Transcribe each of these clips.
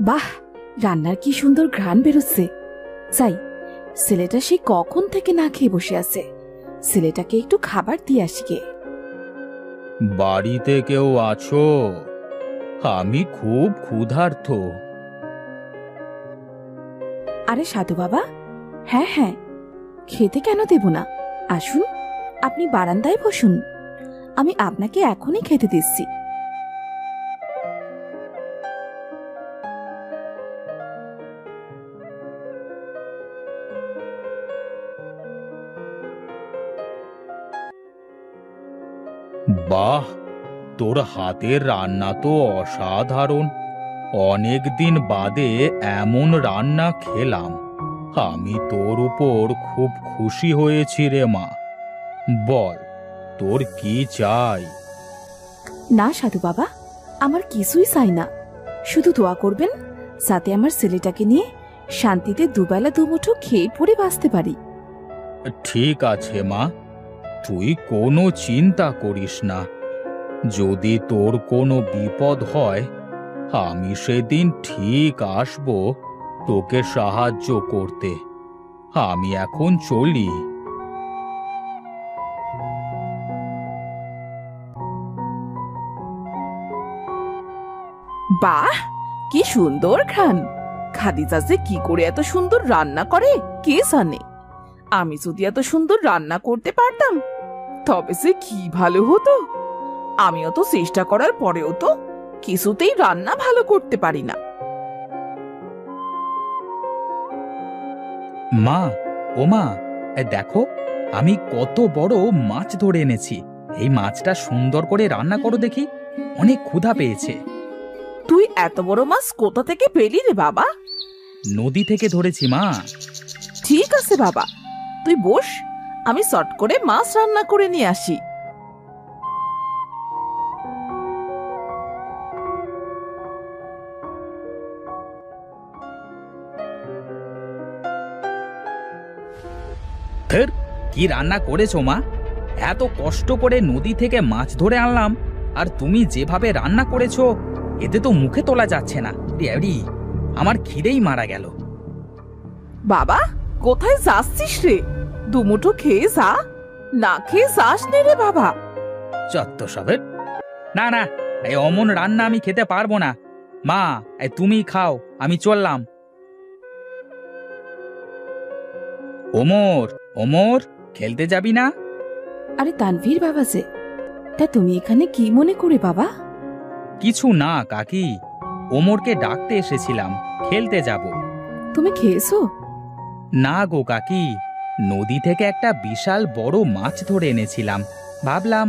বাহ, রান্নার কি সুন্দর ঘ্রাণ বেরোচ্ছে। যাই, ছেলেটা সে কখন থেকে না খেয়ে বসে আছে, ছেলেটাকে একটু খাবার দিয়ে আসি গে। বাড়িতে কেউ আছো? আমি খুব ক্ষুধার্ত। আরে সাধু বাবা, হ্যাঁ হ্যাঁ, খেতে কেন দেব না, আসুন, আপনি বারান্দায় বসুন, আমি আপনাকে এখনই খেতে দিচ্ছি। বাহ, তোর হাতের রান্না তো অসাধারণ। অনেক দিন বাদে এমন রান্না খেলাম। আমি তোর উপর খুব খুশি হয়েছি রে মা। বল, তোর কি চাই? না সাধু বাবা, আমার কিছুই চাই না, শুধু দোয়া করবেন যাতে আমার ছেলেটাকে নিয়ে শান্তিতে দুবেলা দুমুঠো খেয়ে পড়ে বাঁচতে পারি। ঠিক আছে মা, তুই কোনো চিন্তা করিস না। যদি তোর কোনো বিপদ হয়, আমি সেদিন ঠিক আসব তোকে সাহায্য করতে। আমি এখন চলি। বাহ, কি সুন্দর ঘ্রাণ। খাদিজা যে কি করে এত সুন্দর রান্না করে কে জানে। আমি যদি এত সুন্দর রান্না করতে পারতাম তবে সে কি ভালো হতো। আমিও তো চেষ্টা করার পরেও তো কিছুতেই রান্না ভালো করতে পারি না। মা, ও মা, দেখো আমি কত বড় মাছ ধরে এনেছি। এই মাছটা সুন্দর করে রান্না করো দেখি, অনেক ক্ষুধা পেয়েছে। তুই এত বড় মাছ কোথা থেকে পেলি রে বাবা? নদী থেকে ধরেছি মা। ঠিক আছে বাবা, তুই বস, আমি চট করে মাছ রান্না করে নিয়ে আসি। ধের, কি রান্না করেছো মা? এত কষ্ট করে নদী থেকে মাছ ধরে আনলাম, আর তুমি যেভাবে রান্না করেছো এতে তো মুখে তোলা যাচ্ছে না। ড্যাডি, আমার খিদেই মারা গেল। বাবা, কোথায় যাচ্ছিস রে? দুমুঠো খেয়ে যা, না খেয়ে যাস নে রে বাবা। চত্ব সবের। না না, এই অমন রান্না আমি খেতে পারবো না। মা, তুমিই খাও, আমি চললাম। ওমর, ওমর, খেলতে যাবি না? আরে তানভীর বাবা যে, তা তুমি এখানে কি মনে করে বাবা? কিছু না কাকি, ওমরকে ডাকতে এসেছিলাম, খেলতে যাব। তুমি খেয়েছো? না গো কাকি, নদী থেকে একটা বিশাল বড় মাছ ধরে এনেছিলাম। ভাবলাম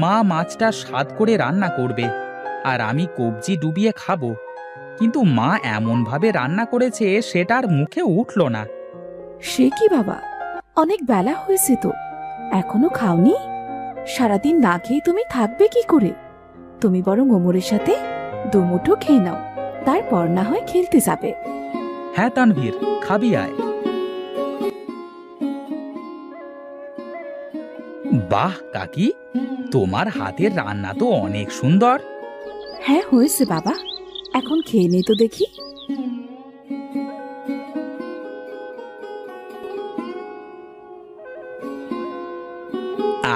মা মাছটা স্বাদ করে রান্না করবে, আর আমি কবজি ডুবিয়ে খাবো। কিন্তু মা এমনভাবে রান্না করেছে সেটার মুখে উঠল না। সে কি বাবা, অনেক বেলা হয়েছে তো, এখনো খাওনি? সারাদিন না খেয়ে তুমি থাকবে কি করে? তুমি বরং ওমরের সাথে দুমুঠো খেয়ে নাও, তারপর না হয় খেলতে যাবে। হ্যাঁ তানভীর, খাবি আয়। বাহ কাকি, তোমার হাতের রান্না তো অনেক সুন্দর। হ্যাঁ হয়েছে বাবা, এখন খেয়ে নেই তো দেখি।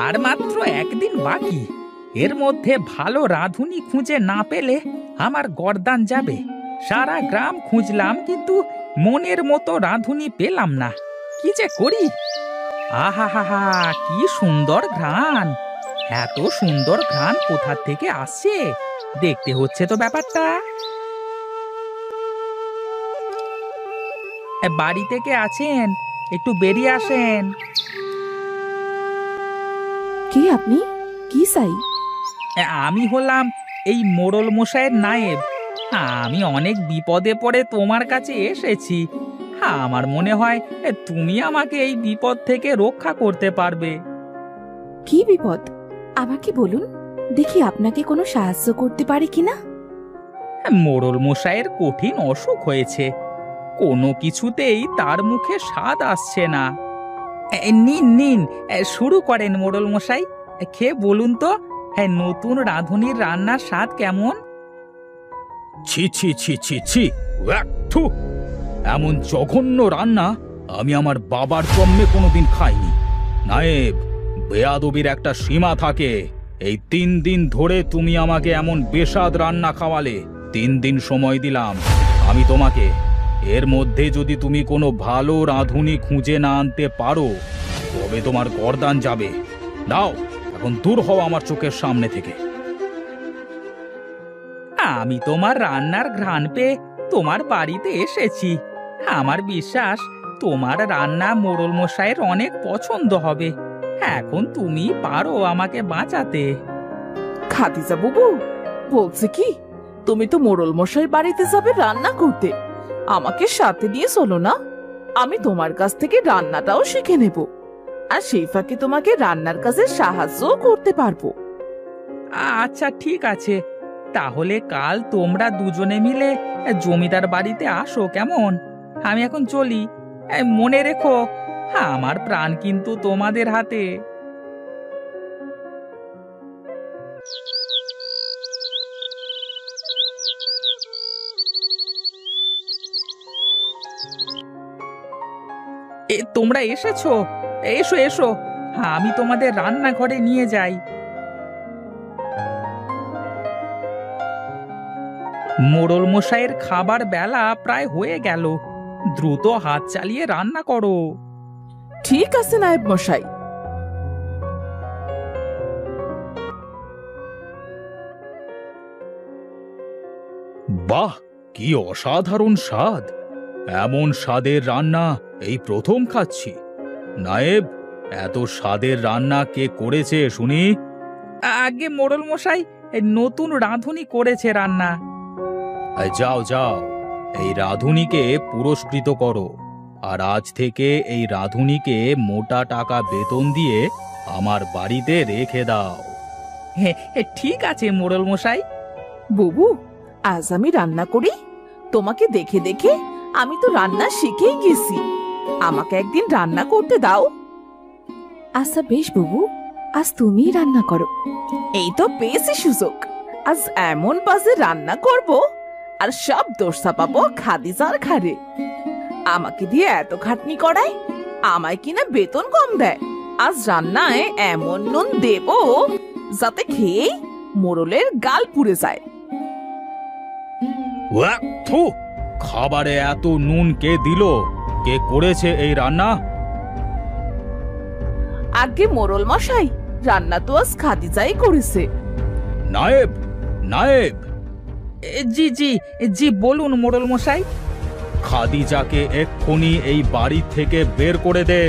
আর মাত্র একদিন বাকি, এর মধ্যে ভালো রাঁধুনি খুঁজে না পেলে আমার গর্দান যাবে। সারা গ্রাম খুঁজলাম কিন্তু মনের মতো রাঁধুনি পেলাম না। কি যে করি! আহা হা হা, কি সুন্দর ঘ্রাণ! এত সুন্দর ঘ্রাণ কোথা থেকে আসছে দেখতে হচ্ছে তো ব্যাপারটা। বাড়ি থেকে আছেন? একটু বেরিয়ে আসেন। কি আপনি? কি চাই? আমি হলাম এই মোড়ল মশাইয়ের নায়েব। আমি অনেক বিপদে পড়ে তোমার কাছে এসেছি। আমার মনে হয় তুমি আমাকে এই বিপদ থেকে রক্ষা করতে পারবে। কি বিপদ আমাকে বলুন, দেখি আপনাকে কোনো সাহায্য করতে পারি কিনা। মোড়ল মশাইয়ের কঠিন অসুখ হয়েছে, কোনো কিছুতেই তার মুখে স্বাদ আসছে না। নিন নিন, শুরু করেন মোড়ল মশাই, খেয়ে বলুন তো নতুন রাঁধুনির রান্নার স্বাদ কেমন। ছি ছি ছি ছি ছি, ওয়াক, থু! এমন জঘন্য রান্না আমি আমার বাবার জন্মে কোনোদিন খাইনি। নায়েব, বেয়াদবির একটা সীমা থাকে। এই 3 দিন ধরে তুমি আমাকে এমন বেস্বাদ রান্না খাওয়ালে। 3 দিন সময় দিলাম আমি তোমাকে। এর মধ্যে যদি তুমি কোনো ভালো রাঁধুনি খুঁজে না আনতে পারো তবে তোমার গর্দান যাবে। নাও, এখন দূর হও আমার চোখের সামনে থেকে। আমি তোমার রান্নার ঘ্রাণ পেয়ে তোমার বাড়িতে এসেছি। আমার বিশ্বাস তোমার রান্না মোড়ল মশাইয়ের অনেক পছন্দ হবে। এখন তুমি পারো আমাকে বাঁচাতে। খাদিজা বুবু বলছে কি, তুমি তো মোড়ল মশাই বাড়িতে যাবে রান্না করতে, আমাকে সাথে নিয়ে চলো না। আমি তোমার কাছ থেকে রান্নাটাও শিখে নেব, আর সেই ফাঁকে তোমাকে রান্নার কাজে সাহায্যও করতে পারবো। আচ্ছা ঠিক আছে, তাহলে কাল তোমরা দুজনে মিলে জমিদার বাড়িতে আসো, কেমন? আমি এখন চলি। মনে রেখো, আমার প্রাণ কিন্তু তোমাদের হাতে। তোমরা এসেছো? এসো এসো, আমি তোমাদের রান্নাঘরে নিয়ে যাই। মোড়ল মশাইয়ের খাবার বেলা প্রায় হয়ে গেল, দ্রুত হাত চালিয়ে রান্না করো। ঠিক আছে নায়েব মশাই। বাহ, কি অসাধারণ স্বাদ! এমন স্বাদের রান্না এই প্রথম খাচ্ছি। নায়েব, এত স্বাদের রান্না কে করেছে শুনি? আগে মোড়ল মশাই নতুন রাঁধুনি করেছে রান্না। যাও যাও, এই রাঁধুনিকে পুরস্কৃত করো, আর আজ থেকে এই রাঁধুনিকে মোটা টাকা বেতন দিয়ে আমার বাড়িতে রেখে দাও। ঠিক আছে মোড়ল মশাই। বুবু, আজ আমি রান্না করি। তোমাকে দেখে দেখে আমি তো রান্না শিখেই গেছি। আমাকে একদিন রান্না করতে দাও। আচ্ছা বেশ বুবু, আজ তুমিই রান্না করো। এই তো পেয়েছি সুযোগ। আজ এমন বাজে রান্না করব, আর সব দোষ চাপাবো খাদিজার ঘাড়ে। আমাকে দিয়ে এত খাটনি করায়, আমায় কিনা বেতন কম দেয়। আজ রান্নায় এমন নুন দেব যাতে খেয়ে মোড়লের গাল পুড়ে যায়। খাবারে এত নুন কে দিল? কে করেছে এই রান্না? আগে মোড়ল মশাই, রান্না তো আজ খাদিজাই করেছে। নায়েব, নায়েব! জি জি জি, বলুন মোড়ল মশাই। খাদিজাকে এক্ষুনি এই বাড়ি থেকে বের করে দে।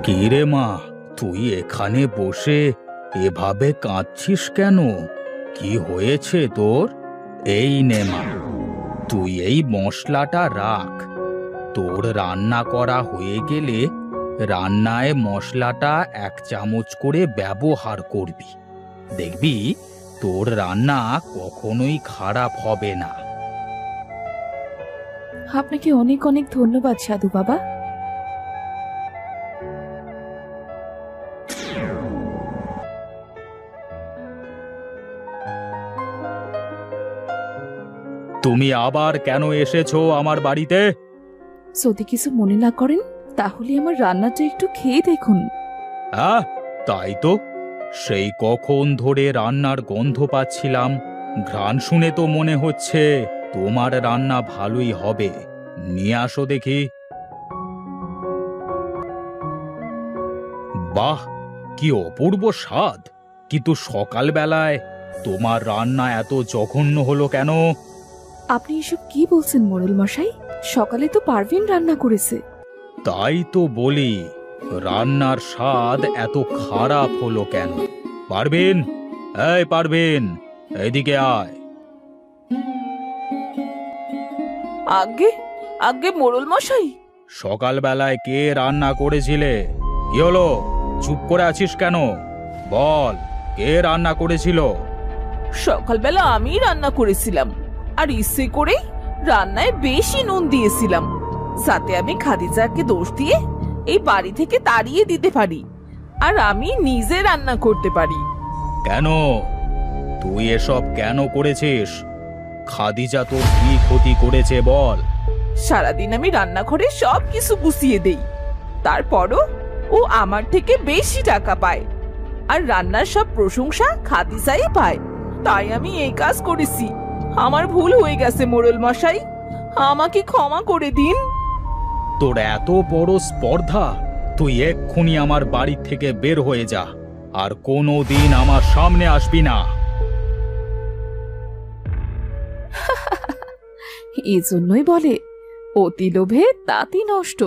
কি রে মা, তুই এখানে বসে এভাবে কাঁদছিস কেন? কি হয়েছে তোর? এই নে মা, তুই এই মশলাটা রাখ। তোর রান্না করা হয়ে গেলে রান্নায় মশলাটা 1 চামচ করে ব্যবহার করবি। দেখবি তোর রান্না কখনোই খারাপ হবে না। আপনাকে অনেক অনেক ধন্যবাদ সাধু বাবা। তুমি আবার কেন এসেছো আমার বাড়িতে? যদি কিছু মনে না করেন তাহলে আমার রান্নাটা একটু খেয়ে দেখুন। তাই তো, সেই কখন ধরে রান্নার গন্ধ পাচ্ছিলাম। ঘ্রাণ শুনে তো মনে হচ্ছে তোমার রান্না ভালোই হবে। নিয়ে আসো দেখি। বাহ, কি অপূর্ব স্বাদ! কিন্তু সকালবেলায় তোমার রান্না এত জঘন্য হলো কেন? আপনি এসব কি বলছেন মোড়ল মশাই? সকালে তো পারভিন রান্না করেছে। তাই তো বলি, রান্নার স্বাদ এত খারাপ হলো কেন? পারভিন, এই পারভিন, এদিকে আয়। আগে আগে মোড়ল মশাই। সকালবেলায় কে রান্না করেছিলে? কি হলো, চুপ করে আছিস কেন? বল, কে রান্না করেছিল? সকালবেলা আমি রান্না করেছিলাম, আর ইচ্ছে করে রান্নায় বেশি নুন দিয়েছিলাম, যাতে আমি খাদিজাকে দোষ দিয়ে এই বাড়ি থেকে তাড়িয়ে দিতে পারি। আর আমি নিজে রান্না করতে পারি। কেন? তুই এসব কেন করেছিস? খাদিজা তোর কি ক্ষতি করেছে বল? সারাদিন আমি রান্নাঘরে সব কিছু গুছিয়ে দেই, তারপরও ও আমার থেকে বেশি টাকা পায়, আর রান্নার সব প্রশংসা খাদিজাই পায়। তাই আমি এই কাজ করেছি। আমার ভুল হয়ে গেছে মোড়ল মশাই, আমাকে ক্ষমা করে দিন। তোর এত বড় স্পর্ধা! তুই এক্ষুনি আমার বাড়ি থেকে বের হয়ে যা, আর কোনো দিন আমার সামনে আসবি না। এজন্যই বলে অতি লোভে তাঁতি নষ্ট।